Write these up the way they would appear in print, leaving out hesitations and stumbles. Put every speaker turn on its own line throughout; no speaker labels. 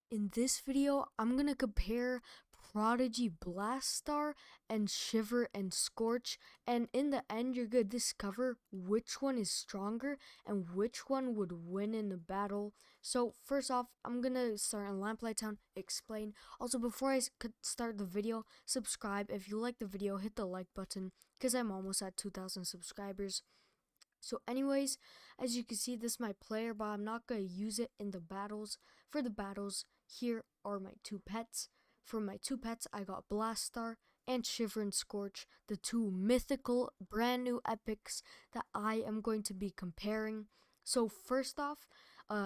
In this video, I'm gonna compare Prodigy Blastar and Shiver and Scorch, and in the end, you're gonna discover which one is stronger and which one would win in the battle. So first off, I'm gonna start in Lamplight Town, explain. Also, before I could start the video, subscribe. If you like the video, hit the like button, because I'm almost at 2,000 subscribers. So anyways, as you can see, this is my player, but I'm not going to use it in the battles. For the battles, here are my two pets. For my two pets, I got Blastar and Shiver and Scorch, the two mythical brand new epics that I am going to be comparing. So first off,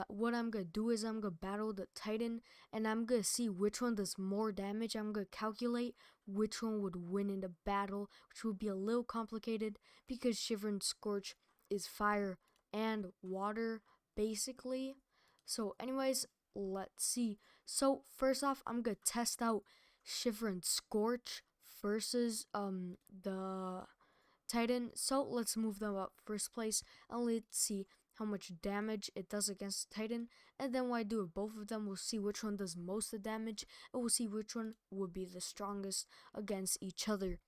what I'm going to do is I'm going to battle the Titan, and I'm going to see which one does more damage. I'm going to calculate which one would win in the battle, which will be a little complicated because Shiver and Scorch is fire and water basically. So anyways, let's see. So first off, I'm gonna test out Shiver and Scorch versus the Titan. So let's move them up first place and let's see how much damage it does against Titan, and then when I do it both of them, we'll see which one does most of the damage, and we'll see which one would be the strongest against each other.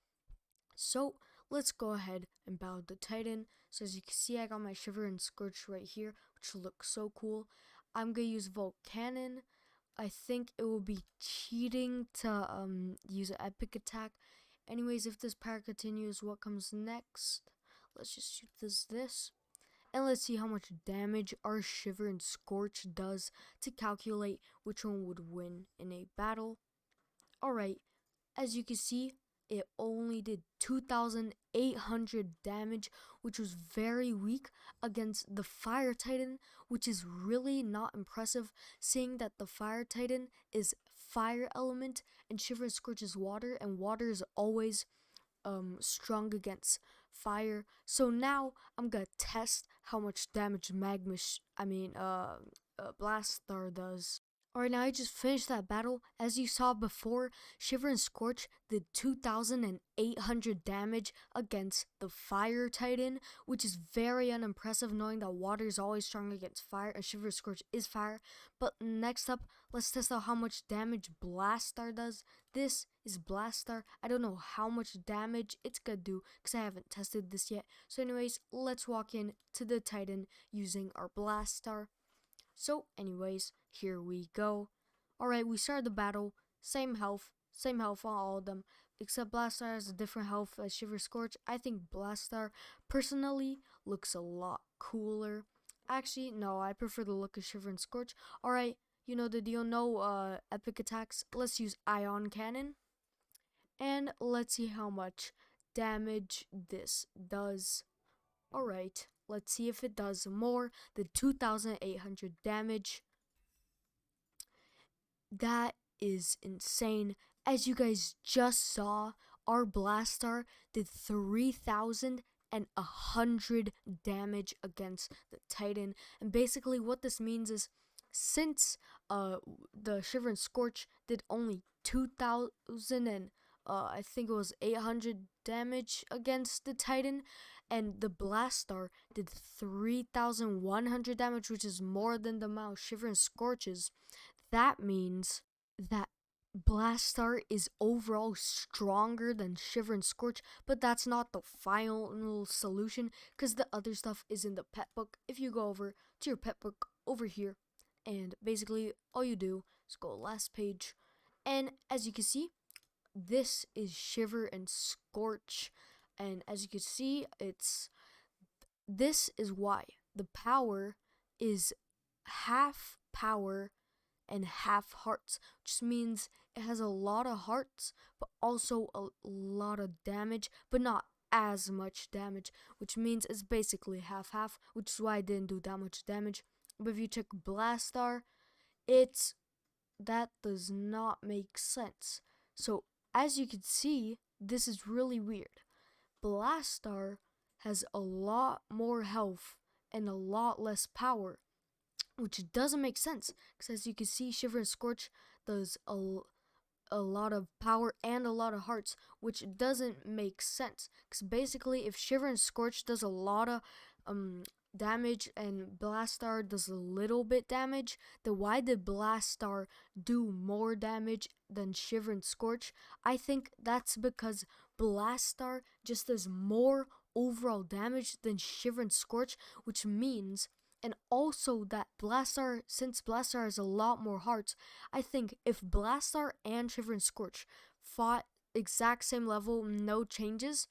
So let's go ahead and battle the Titan. So as you can see, I got my Shiver and Scorch right here, which looks so cool. I'm gonna use Volcanon. I think it will be cheating to use an epic attack. Anyways, if this power continues, what comes next? Let's just shoot this. And let's see how much damage our Shiver and Scorch does to calculate which one would win in a battle. Alright, as you can see, it only did 2,800 damage, which was very weak against the Fire Titan, which is really not impressive, seeing that the Fire Titan is fire element and Shiver and Scorch is water, and water is always strong against fire. So now I'm gonna test how much damage Blastar does. Alright, now I just finished that battle. As you saw before, Shiver and Scorch did 2,800 damage against the Fire Titan, which is very unimpressive knowing that water is always strong against fire and Shiver and Scorch is fire. But next up, let's test out how much damage Blastar does. This is Blastar. I don't know how much damage it's gonna do because I haven't tested this yet. So anyways, let's walk in to the Titan using our Blastar. So anyways, here we go. Alright, we started the battle. Same health on all of them. Except Blastar has a different health as Shiver Scorch. I think Blastar personally looks a lot cooler. Actually, no, I prefer the look of Shiver and Scorch. Alright, you know the deal. No epic attacks. Let's use Ion Cannon. And let's see how much damage this does. Alright, let's see if it does more than 2,800 damage. That is insane. As you guys just saw, our Blastar did 3,100 damage against the Titan. And basically what this means is, since the Shiver and Scorch did only 2,000 and I think it was 800 damage against the Titan, and the Blastar did 3,100 damage, which is more than the amount Shiver and Scorches. That means that Blastar is overall stronger than Shiver and Scorch, but that's not the final solution because the other stuff is in the pet book. If you go over to your pet book over here, and basically all you do is go last page, and as you can see, this is Shiver and Scorch, and as you can see, this is why the power is half power and half hearts, which means it has a lot of hearts but also a lot of damage, but not as much damage, which means it's basically half, which is why I didn't do that much damage. But if you check Blastar, that does not make sense. So as you can see, this is really weird. Blastar has a lot more health and a lot less power, which doesn't make sense because as you can see, Shiver and Scorch does a lot of power and a lot of hearts, which doesn't make sense because basically if Shiver and Scorch does a lot of damage and Blastar does a little bit damage, then why did Blastar do more damage than Shiver and Scorch? I think that's because Blastar just does more overall damage than Shiver and Scorch, which means, and also that Blastar, since Blastar has a lot more hearts, I think if Blastar and Shiver and Scorch fought exact same level, no changes,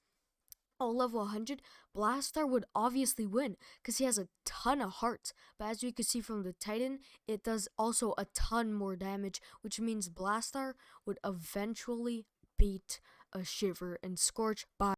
all level 100, Blastar would obviously win because he has a ton of hearts. But as we can see from the Titan, it does also a ton more damage, which means Blastar would eventually beat a Shiver and Scorch by